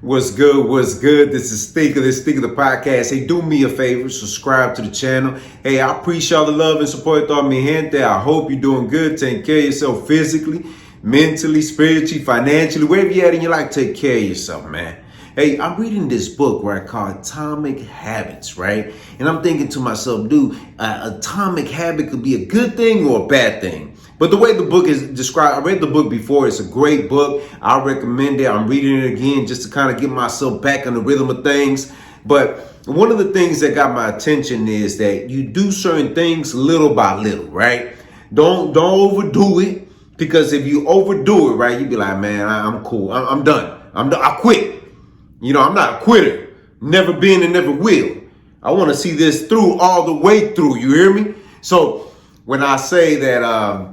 What's good? What's good? This is Stinker the podcast. Hey, do me a favor, subscribe to the channel. Hey, I appreciate all the love and support toda mi gente. I hope you're doing good, taking care of yourself physically, mentally, spiritually, financially, wherever you're at in your life, take care of yourself, man. Hey, I'm reading this book, right, called Atomic Habits, right? And I'm thinking to myself, dude, atomic habit could be a good thing or a bad thing. But the way the book is described, I read the book before. It's a great book. I recommend it. I'm reading it again just to kind of get myself back in the rhythm of things. But one of the things that got my attention is that you do certain things little by little, right? Don't overdo it, because if you overdo it, right, you be like, man, I'm cool. I'm done. I quit. You know, I'm not a quitter. Never been and never will. I want to see this through all the way through. You hear me? So when I say that,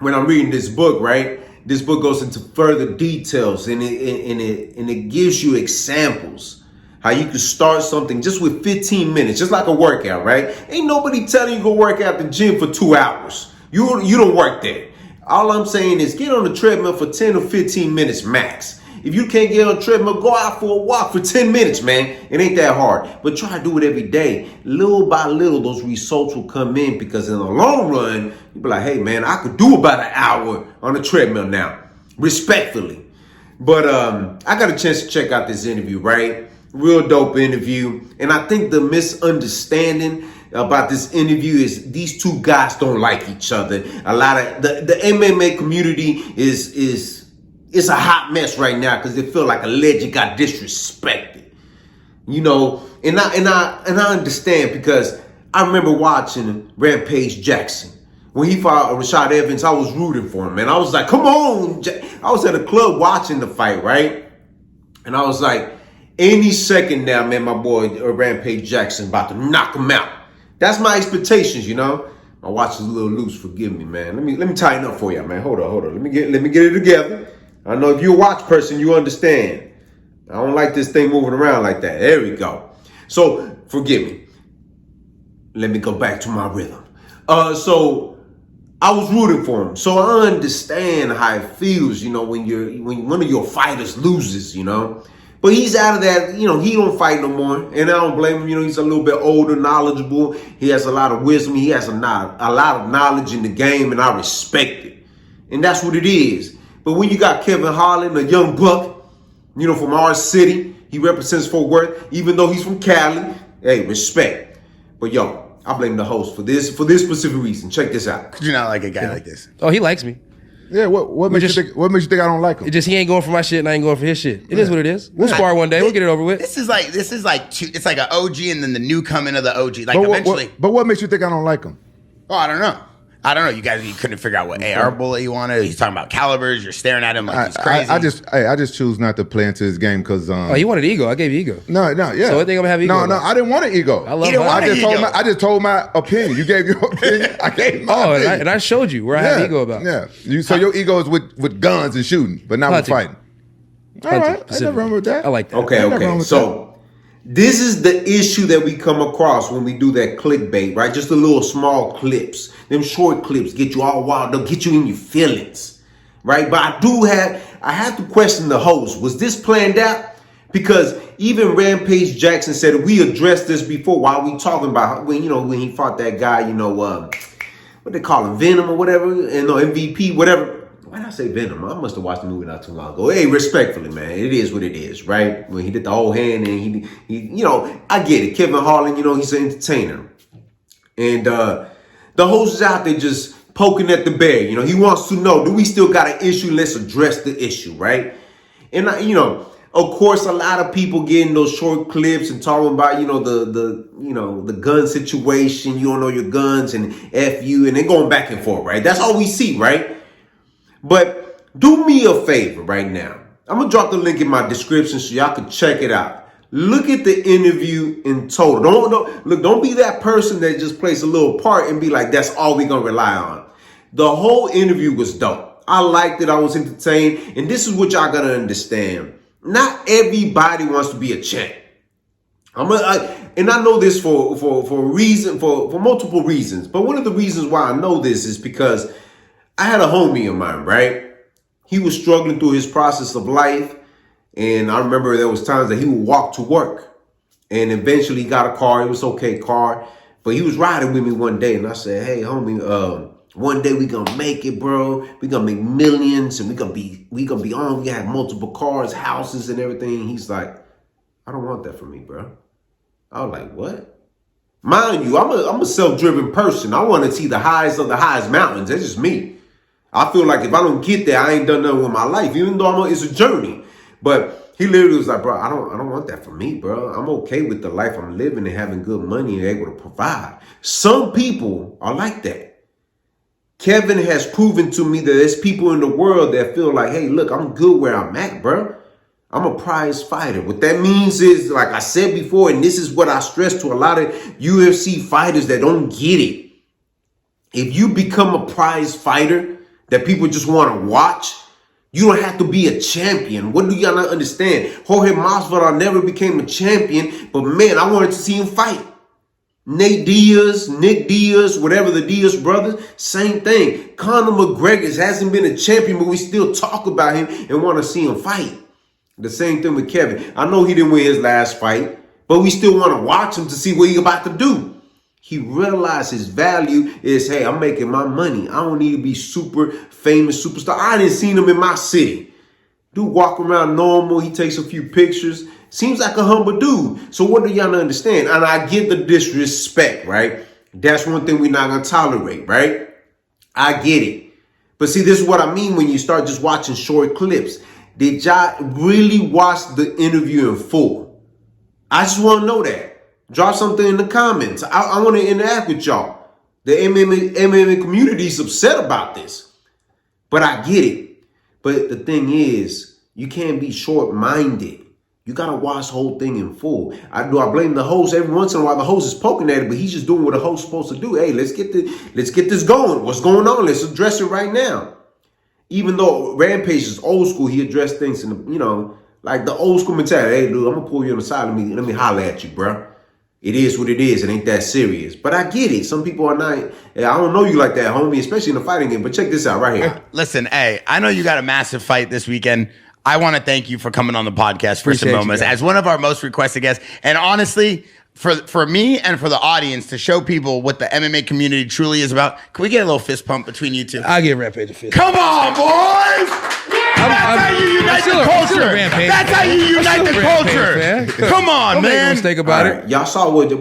when I'm reading this book, right, this book goes into further details and it gives you examples how you can start something just with 15 minutes, just like a workout, right? Ain't nobody telling you to go work out the gym for 2 hours. You don't work there. All I'm saying is get on the treadmill for 10 or 15 minutes max. If you can't get on a treadmill, go out for a walk for 10 minutes, man. It ain't that hard. But try to do it every day. Little by little, those results will come in, because in the long run, you'll be like, hey, man, I could do about an hour on a treadmill now, respectfully. But I got a chance to check out this interview, right? Real dope interview. And I think the misunderstanding about this interview is these two guys don't like each other. A lot of the MMA community it's a hot mess right now because they feel like a legend got disrespected, you know. And I understand, because I remember watching Rampage Jackson when he fought Rashad Evans. I was rooting for him, man. I was like, come on! I was at a club watching the fight, right? And I was like, any second now, man, my boy Rampage Jackson about to knock him out. That's my expectations, you know. My watch is a little loose. Forgive me, man. Let me tighten up for you, man. Hold on. Let me get it together. I know if you're a watch person, you understand. I don't like this thing moving around like that. There we go. So forgive me. Let me go back to my rhythm. So I was rooting for him. So I understand how it feels, you know, when one of your fighters loses, you know. But he's out of that, you know, he don't fight no more. And I don't blame him. You know, he's a little bit older, knowledgeable. He has a lot of wisdom. He has a lot of knowledge in the game, and I respect it. And that's what it is. But when you got Kevin Holland, a young buck, you know, from our city, he represents Fort Worth, even though he's from Cali. Hey, respect. But yo, I blame the host for this specific reason. Check this out. Could you not like a guy like this? Oh, he likes me. Yeah, what makes you think I don't like him? It just, he ain't going for my shit and I ain't going for his shit. It is what it is. We'll spar one day. We'll get it over with. This is like it's like an OG and then the new coming of the OG. Like eventually. But what makes you think I don't like him? Oh, I don't know. You guys, you couldn't figure out what AR bullet you wanted. He's talking about calibers. You're staring at him like he's crazy. I just choose not to play into his game because. Oh, you wanted ego. I gave you ego. No, yeah. So I think I'm gonna have ego. No, I didn't want an ego. I love I just told my opinion. You gave your opinion. I gave my opinion. And I showed you where I have ego about. Yeah. So your ego is with guns and shooting, but not with fighting. All right. I never remember that. I like that. Okay. So this is the issue that we come across when we do that clickbait, right? Just the little small clips. Them short clips get you all wild. They'll get you in your feelings, right? But I have to question the host. Was this planned out? Because even Rampage Jackson said, we addressed this before while we talking about when he fought that guy, what they call him, Venom or whatever, and MVP, whatever. Why did I say Venom? I must have watched the movie not too long ago. Hey, respectfully, man, it is what it is, right? When he did the whole hand and he I get it. Kevin Holland, he's an entertainer. And the host is out there just poking at the bear. He wants to know, do we still got an issue? Let's address the issue, right? And, of course, a lot of people getting those short clips and talking about, the gun situation. You don't know your guns and F you, and then going back and forth, right? That's all we see, right? But do me a favor right now. I'm going to drop the link in my description so y'all can check it out. Look at the interview in total. Don't be that person that just plays a little part and be like, that's all we're going to rely on. The whole interview was dope. I liked it. I was entertained. And this is what y'all got to understand. Not everybody wants to be a champ. And I know this for a reason, for multiple reasons. But one of the reasons why I know this is because I had a homie of mine, right? He was struggling through his process of life. And I remember there was times that he would walk to work. And eventually he got a car. It was okay car. But he was riding with me one day. And I said, hey, homie, one day we gonna make it, bro. We gonna make millions. And we gonna be on. We have multiple cars, houses, and everything. He's like, I don't want that for me, bro. I was like, what? Mind you, I'm a self-driven person. I want to see the highest of the highest mountains. That's just me. I feel like if I don't get there, I ain't done nothing with my life, even though it's a journey. But he literally was like, bro, I don't want that for me, bro. I'm okay with the life I'm living and having good money and able to provide. Some people are like that. Kevin has proven to me that there's people in the world that feel like, hey, look, I'm good where I'm at, bro. I'm a prize fighter. What that means is, like I said before, and this is what I stress to a lot of UFC fighters that don't get it. If you become a prize fighter that people just want to watch, you don't have to be a champion. What do y'all not understand? Jorge Masvidal never became a champion, but man, I wanted to see him fight. Nick Diaz, whatever the Diaz brothers, same thing. Conor McGregor hasn't been a champion, but we still talk about him and want to see him fight. The same thing with Kevin. I know he didn't win his last fight, but we still want to watch him to see what he's about to do. He realized his value is, hey, I'm making my money. I don't need to be super famous, superstar. I didn't see him in my city. Dude walk around normal. He takes a few pictures. Seems like a humble dude. So what do y'all understand? And I get the disrespect, right? That's one thing we're not going to tolerate, right? I get it. But see, this is what I mean when you start just watching short clips. Did y'all really watch the interview in full? I just want to know that. Drop something in the comments. I want to interact with y'all. The MMA community is upset about this. But I get it. But the thing is, you can't be short-minded. You got to watch the whole thing in full. I blame the host. Every once in a while, the host is poking at it, but he's just doing what a host is supposed to do. Hey, let's get this going. What's going on? Let's address it right now. Even though Rampage is old school, he addressed things in the, like the old school mentality. Hey, dude, I'm gonna pull you on the side. Let me holler at you, bro. It is what it is. It ain't that serious. But I get it. Some people are not. I don't know you like that, homie, especially in the fighting game. But check this out right here. Listen, hey, I know you got a massive fight this weekend. I want to thank you for coming on the podcast for some moments as one of our most requested guests. And honestly, for me and for the audience to show people what the MMA community truly is about, can we get a little fist pump between you two? I give Rampage a fist. Come on, boys! That's how you unite the culture. That's how you unite the culture. Come on, Don't man. make a mistake about it. Y'all saw what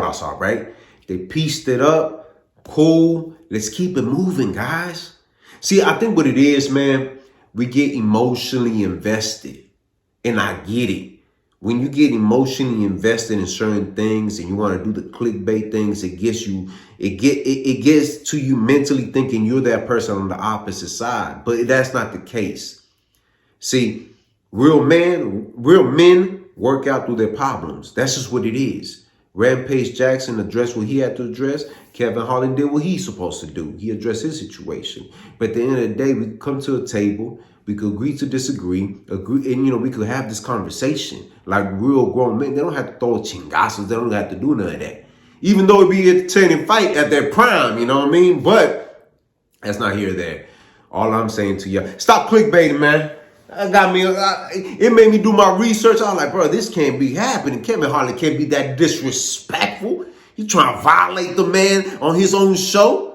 I saw, right? They pieced it up. Cool. Let's keep it moving, guys. See, I think what it is, man, we get emotionally invested. And I get it. When you get emotionally invested in certain things and you want to do the clickbait things, it gets to you mentally thinking you're that person on the opposite side. But that's not the case. See, real men work out through their problems. That's just what it is. Rampage Jackson addressed what he had to address. Kevin Holland did what he's supposed to do. He addressed his situation. But at the end of the day, we come to a table. We could agree to disagree, and we could have this conversation like real grown men. They don't have to throw chingazos. They don't have to do none of that. Even though it'd be an entertaining fight at their prime, you know what I mean? But that's not here or there. All I'm saying to y'all, stop clickbaiting, man. It made me do my research. I was like, bro, this can't be happening. Kevin Holland can't be that disrespectful. He trying to violate the man on his own show.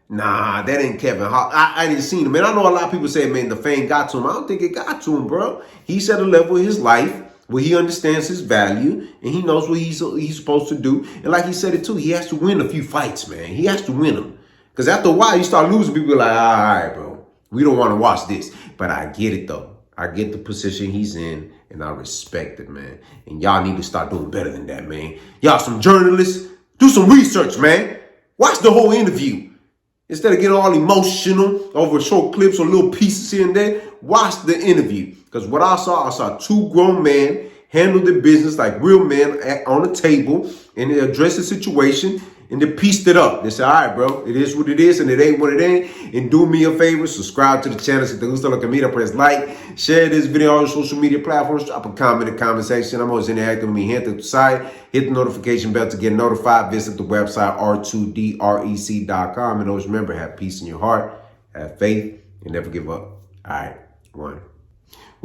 Nah, that ain't Kevin Holland. I didn't see him, man. I know a lot of people say, man, the fame got to him. I don't think it got to him, bro. He's at a level of his life where he understands his value and he knows what he's supposed to do. And like he said it too, he has to win a few fights, man. He has to win them. Because after a while, you start losing, people are like, all right, bro, we don't want to watch this. But I get it, though. I get the position he's in, and I respect it, man. And y'all need to start doing better than that, man. Y'all some journalists, do some research, man. Watch the whole interview. Instead of getting all emotional over short clips or little pieces here and there, watch the interview. Because what I saw two grown men handle their business like real men on a table, and they address the situation, and they pieced it up. They said, all right, bro, it is what it is, and it ain't what it ain't. And do me a favor, subscribe to the channel. Si te gusta lo que mira, press like. Share this video on your social media platforms. Drop a comment in the comment section. I'm always interacting with me. Hit the site. Hit the notification bell to get notified. Visit the website, r2drec.com. And always remember, have peace in your heart, have faith, and never give up. All right, one.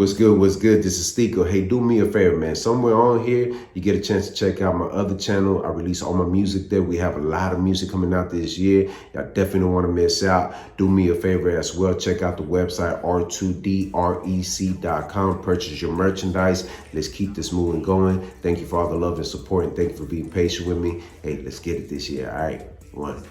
What's good? What's good? This is Steeko. Hey, do me a favor, man. Somewhere on here, you get a chance to check out my other channel. I release all my music there. We have a lot of music coming out this year. Y'all definitely don't want to miss out. Do me a favor as well. Check out the website, r2drec.com. Purchase your merchandise. Let's keep this moving going. Thank you for all the love and support, and thank you for being patient with me. Hey, let's get it this year. All right, one.